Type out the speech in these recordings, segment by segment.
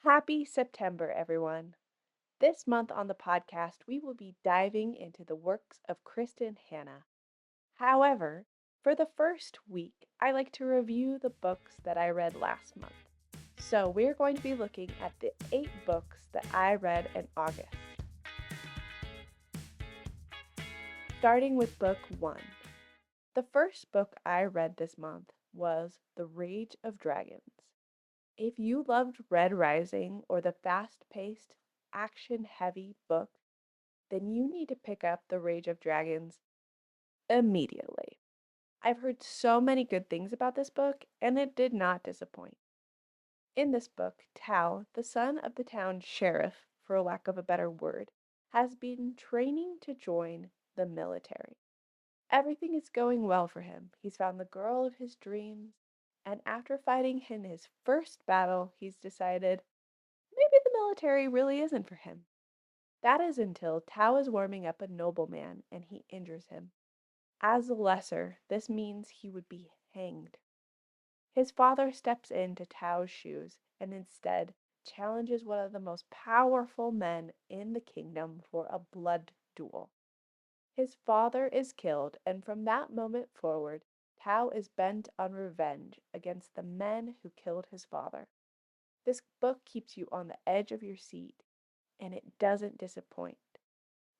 Happy September, everyone. This month on the podcast, we will be diving into the works of Kristin Hanna. However, for the first week, I like to review the books that I read last month. So we're going to be looking at the 8 books that I read in August. Starting with book 1. The first book I read this month was The Rage of Dragons. If you loved Red Rising or the fast paced, action heavy book, then you need to pick up The Rage of Dragons immediately. I've heard so many good things about this book, and it did not disappoint. In this book, Tao, the son of the town sheriff, for lack of a better word, has been training to join the military. Everything is going well for him. He's found the girl of his dreams, and after fighting in his first battle, he's decided maybe the military really isn't for him. That is until Tao is warming up a nobleman and he injures him. As a lesser, this means he would be hanged. His father steps into Tao's shoes and instead challenges one of the most powerful men in the kingdom for a blood duel. His father is killed, and from that moment forward, Tao is bent on revenge against the men who killed his father. This book keeps you on the edge of your seat, and it doesn't disappoint.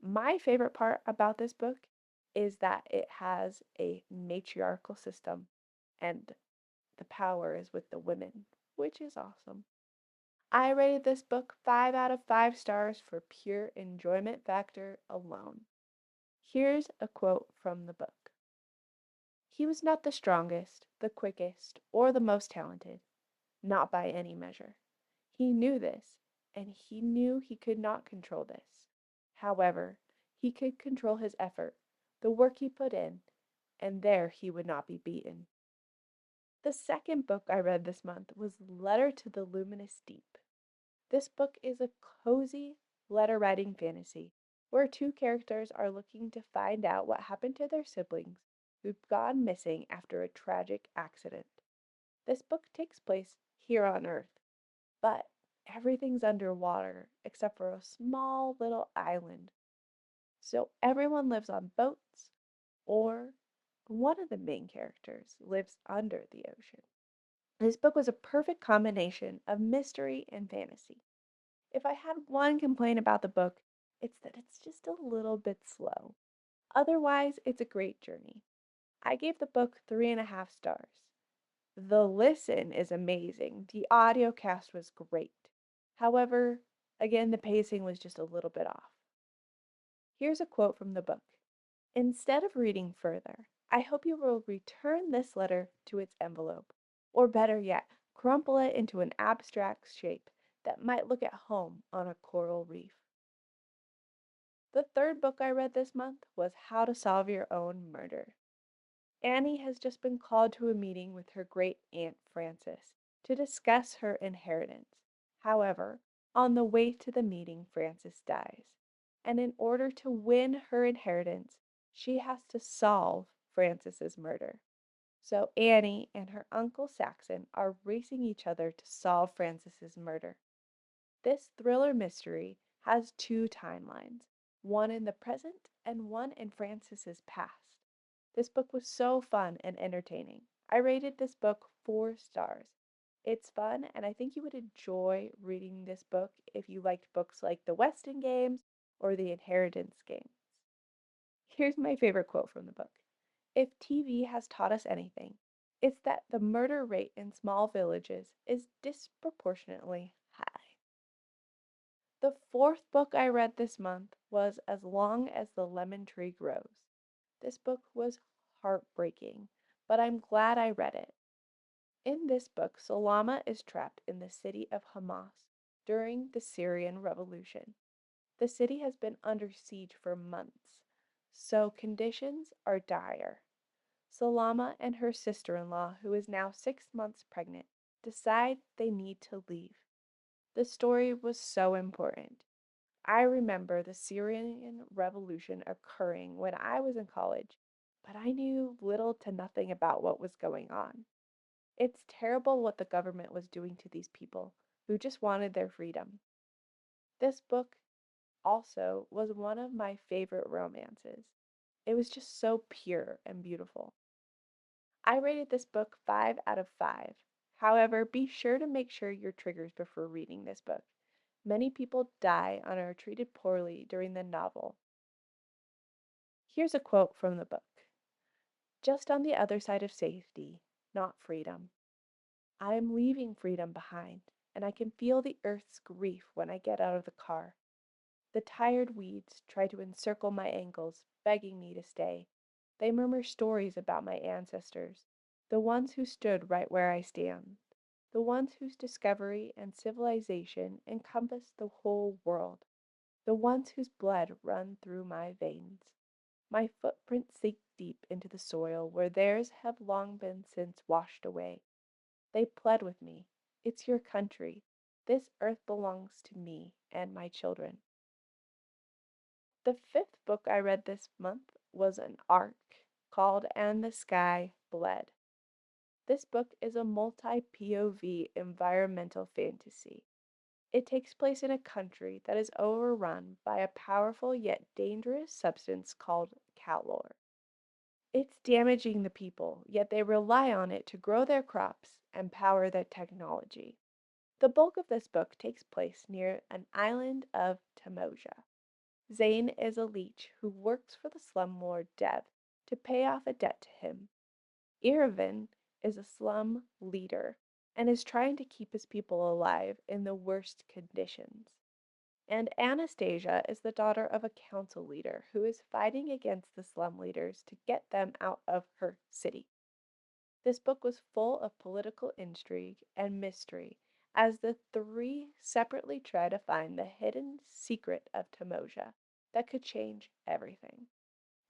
My favorite part about this book is that it has a matriarchal system, and the power is with the women, which is awesome. I rated this book 5 out of 5 stars for pure enjoyment factor alone. Here's a quote from the book. He was not the strongest, the quickest, or the most talented, not by any measure. He knew this, and he knew he could not control this. However, he could control his effort, the work he put in, and there he would not be beaten. The second book I read this month was Letter to the Luminous Deep. This book is a cozy letter writing fantasy where 2 characters are looking to find out what happened to their siblings who've gone missing after a tragic accident. This book takes place here on Earth, but everything's underwater except for a small little island. So everyone lives on boats, or one of the main characters lives under the ocean. This book was a perfect combination of mystery and fantasy. If I had one complaint about the book, it's that it's just a little bit slow. Otherwise, it's a great journey. I gave the book 3.5 stars. The listen is amazing. The audio cast was great. However, again, the pacing was just a little bit off. Here's a quote from the book. Instead of reading further, I hope you will return this letter to its envelope, or better yet, crumple it into an abstract shape that might look at home on a coral reef. The third book I read this month was How to Solve Your Own Murder. Annie has just been called to a meeting with her great aunt Frances to discuss her inheritance. However, on the way to the meeting, Frances dies, and in order to win her inheritance, she has to solve Frances's murder. So Annie and her uncle Saxon are racing each other to solve Frances's murder. This thriller mystery has 2 timelines, one in the present and one in Frances's past. This book was so fun and entertaining. I rated this book 4 stars. It's fun, and I think you would enjoy reading this book if you liked books like the Weston games or the Inheritance games. Here's my favorite quote from the book. If TV has taught us anything, it's that the murder rate in small villages is disproportionately high. The fourth book I read this month was As Long as the Lemon Tree Grows. This book was heartbreaking, but I'm glad I read it. In this book, Salama is trapped in the city of Hamas during the Syrian Revolution. The city has been under siege for months, so conditions are dire. Salama and her sister in law, who is now 6 months pregnant, decide they need to leave. The story was so important. I remember the Syrian Revolution occurring when I was in college, but I knew little to nothing about what was going on. It's terrible what the government was doing to these people, who just wanted their freedom. This book also was one of my favorite romances. It was just so pure and beautiful. I rated this book 5 out of 5. However, be sure to make sure your triggers before reading this book. Many people die and are treated poorly during the novel. Here's a quote from the book. Just on the other side of safety, not freedom. I am leaving freedom behind, and I can feel the earth's grief when I get out of the car. The tired weeds try to encircle my ankles, begging me to stay. They murmur stories about my ancestors, the ones who stood right where I stand, the ones whose discovery and civilization encompassed the whole world, the ones whose blood run through my veins. My footprints sink deep into the soil where theirs have long been since washed away. They pled with me. It's your country. This earth belongs to me and my children. The fifth book I read this month was an arc called And the Sky Bled. This book is a multi POV environmental fantasy. It takes place in a country that is overrun by a powerful yet dangerous substance called Katouh. It's damaging the people, yet they rely on it to grow their crops and power their technology. The bulk of this book takes place near an island of Tamoja. Zane is a leech who works for the slumlord Dev to pay off a debt to him. Iravan is a slum leader and is trying to keep his people alive in the worst conditions. And Anastasia is the daughter of a council leader who is fighting against the slum leaders to get them out of her city. This book was full of political intrigue and mystery as the three separately try to find the hidden secret of Tamoja that could change everything.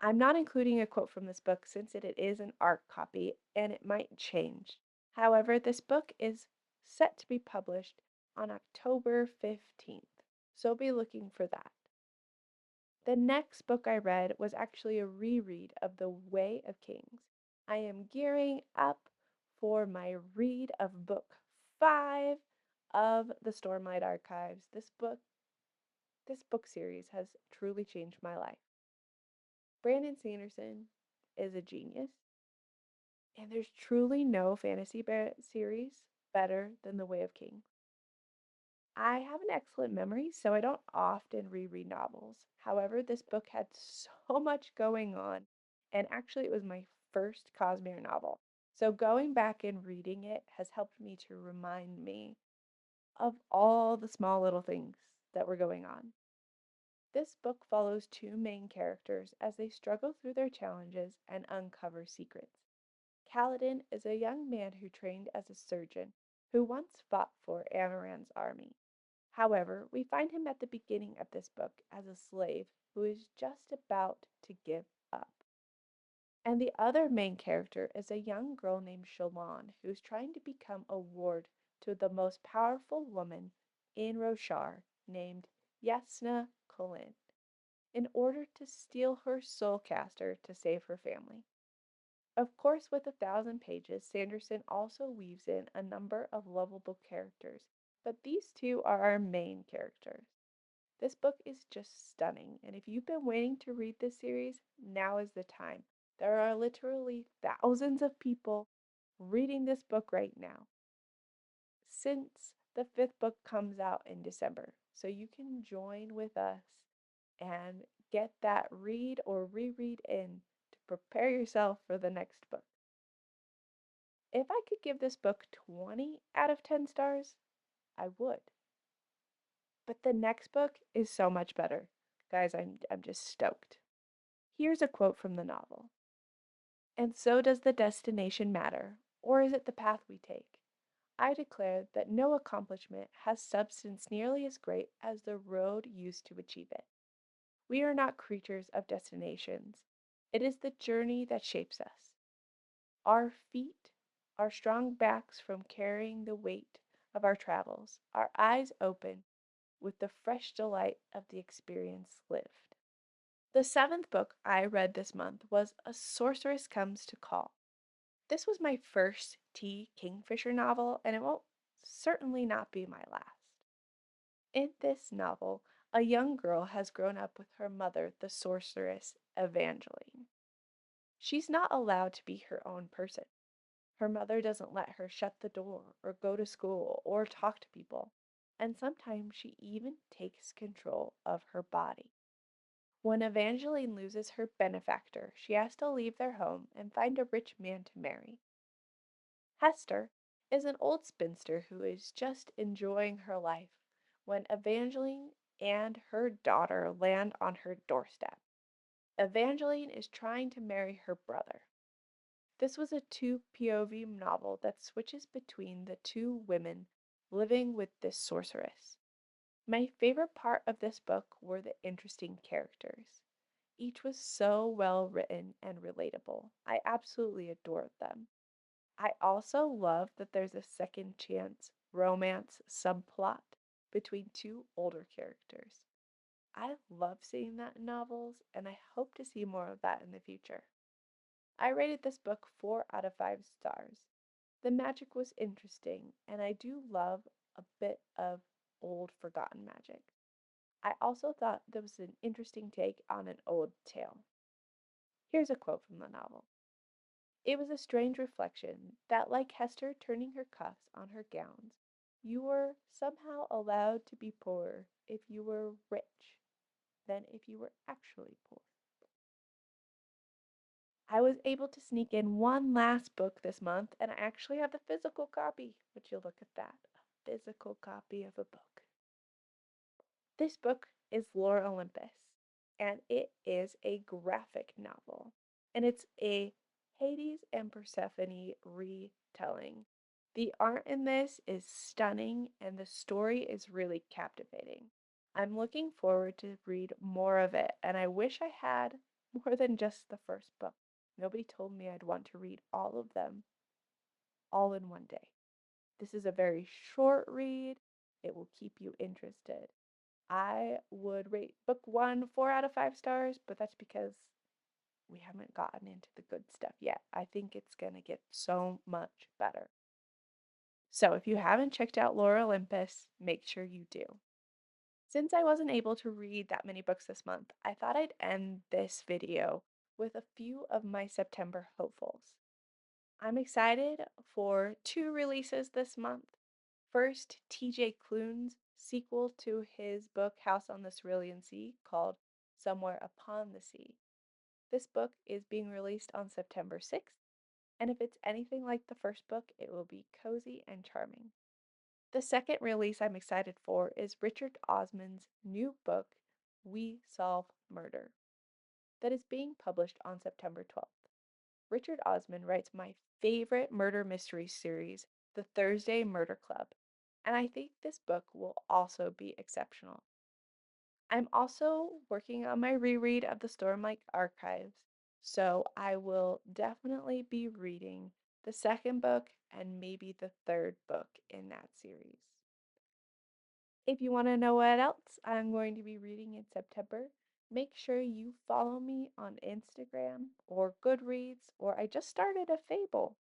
I'm not including a quote from this book since it is an art copy and it might change. However, this book is set to be published on October 15th, so be looking for that. The next book I read was actually a reread of The Way of Kings. I am gearing up for my read of book 5 of the Stormlight Archives. This book series has truly changed my life. Brandon Sanderson is a genius, and there's truly no fantasy series better than The Way of Kings. I have an excellent memory, so I don't often reread novels. However, this book had so much going on, and actually, it was my first Cosmere novel. So, going back and reading it has helped me to remind me of all the small little things that were going on. This book follows two main characters as they struggle through their challenges and uncover secrets. Kaladin is a young man who trained as a surgeon who once fought for Amaran's army. However, we find him at the beginning of this book as a slave who is just about to give up. And the other main character is a young girl named Shalon who's trying to become a ward to the most powerful woman in Roshar named Yasna Colin in order to steal her soulcaster to save her family. Of course, with 1,000 pages, Sanderson also weaves in a number of lovable characters, but these two are our main characters. This book is just stunning, and if you've been waiting to read this series, now is the time. There are literally thousands of people reading this book right now since the fifth book comes out in December. So you can join with us and get that read or reread in to prepare yourself for the next book. If I could give this book 20 out of 10 stars, I would. But the next book is so much better. Guys, I'm just stoked. Here's a quote from the novel. And so does the destination matter, or is it the path we take? I declare that no accomplishment has substance nearly as great as the road used to achieve it. We are not creatures of destinations. It is the journey that shapes us. Our feet, our strong backs from carrying the weight of our travels, our eyes open with the fresh delight of the experience lived. The seventh book I read this month was A Sorceress Comes to Call. This was my first Kingfisher novel, and it won't certainly not be my last. In this novel, a young girl has grown up with her mother, the sorceress Evangeline. She's not allowed to be her own person. Her mother doesn't let her shut the door or go to school or talk to people, and sometimes she even takes control of her body. When Evangeline loses her benefactor, she has to leave their home and find a rich man to marry. Hester is an old spinster who is just enjoying her life when Evangeline and her daughter land on her doorstep. Evangeline is trying to marry her brother. This was a two POV novel that switches between the two women living with this sorceress. My favorite part of this book were the interesting characters. Each was so well written and relatable. I absolutely adored them. I also love that there's a second chance romance subplot between two older characters. I love seeing that in novels, and I hope to see more of that in the future. I rated this book 4 out of 5 stars. The magic was interesting, and I do love a bit of old forgotten magic. I also thought there was an interesting take on an old tale. Here's a quote from the novel. It was a strange reflection that, like Hester turning her cuffs on her gowns, you were somehow allowed to be poorer if you were rich than if you were actually poor. I was able to sneak in one last book this month, and I actually have the physical copy. Would you look at that? A physical copy of a book. This book is Lore Olympus, and it is a graphic novel, and it's a Hades and Persephone retelling. The art in this is stunning, and the story is really captivating. I'm looking forward to read more of it, and I wish I had more than just the first book. Nobody told me I'd want to read all of them all in one day. This is a very short read. It will keep you interested. I would rate book 1 4 out of 5 stars, but that's because we haven't gotten into the good stuff yet. I think it's going to get so much better. So if you haven't checked out Lore Olympus, make sure you do. Since I wasn't able to read that many books this month, I thought I'd end this video with a few of my September hopefuls. I'm excited for 2 releases this month. First, TJ Klune's sequel to his book House on the Cerulean Sea called Somewhere Upon the Sea. This book is being released on September 6th, and if it's anything like the first book, it will be cozy and charming. The second release I'm excited for is Richard Osman's new book, We Solve Murder, that is being published on September 12th. Richard Osman writes my favorite murder mystery series, The Thursday Murder Club, and I think this book will also be exceptional. I'm also working on my reread of the Stormlight Archives, so I will definitely be reading the second book and maybe the third book in that series. If you want to know what else I'm going to be reading in September, make sure you follow me on Instagram or Goodreads, or I just started a fable.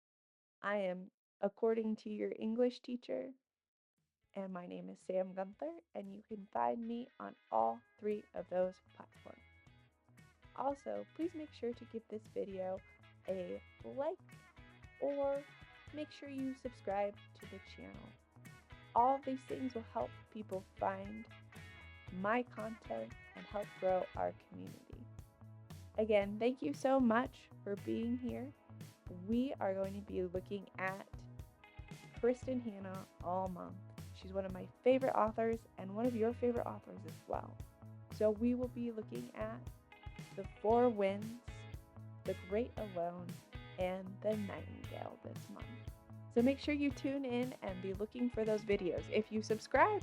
I am According to Your English Teacher, and my name is Sam Gunther, and you can find me on all 3 of those platforms. Also, please make sure to give this video a like or make sure you subscribe to the channel. All of these things will help people find my content and help grow our community. Again, thank you so much for being here. We are going to be looking at Kristin Perrin all month. She's one of my favorite authors and one of your favorite authors as well. So we will be looking at The Four Winds, The Great Alone, and The Nightingale this month. So make sure you tune in and be looking for those videos. If you subscribe,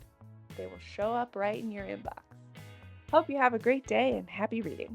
they will show up right in your inbox. Hope you have a great day and happy reading.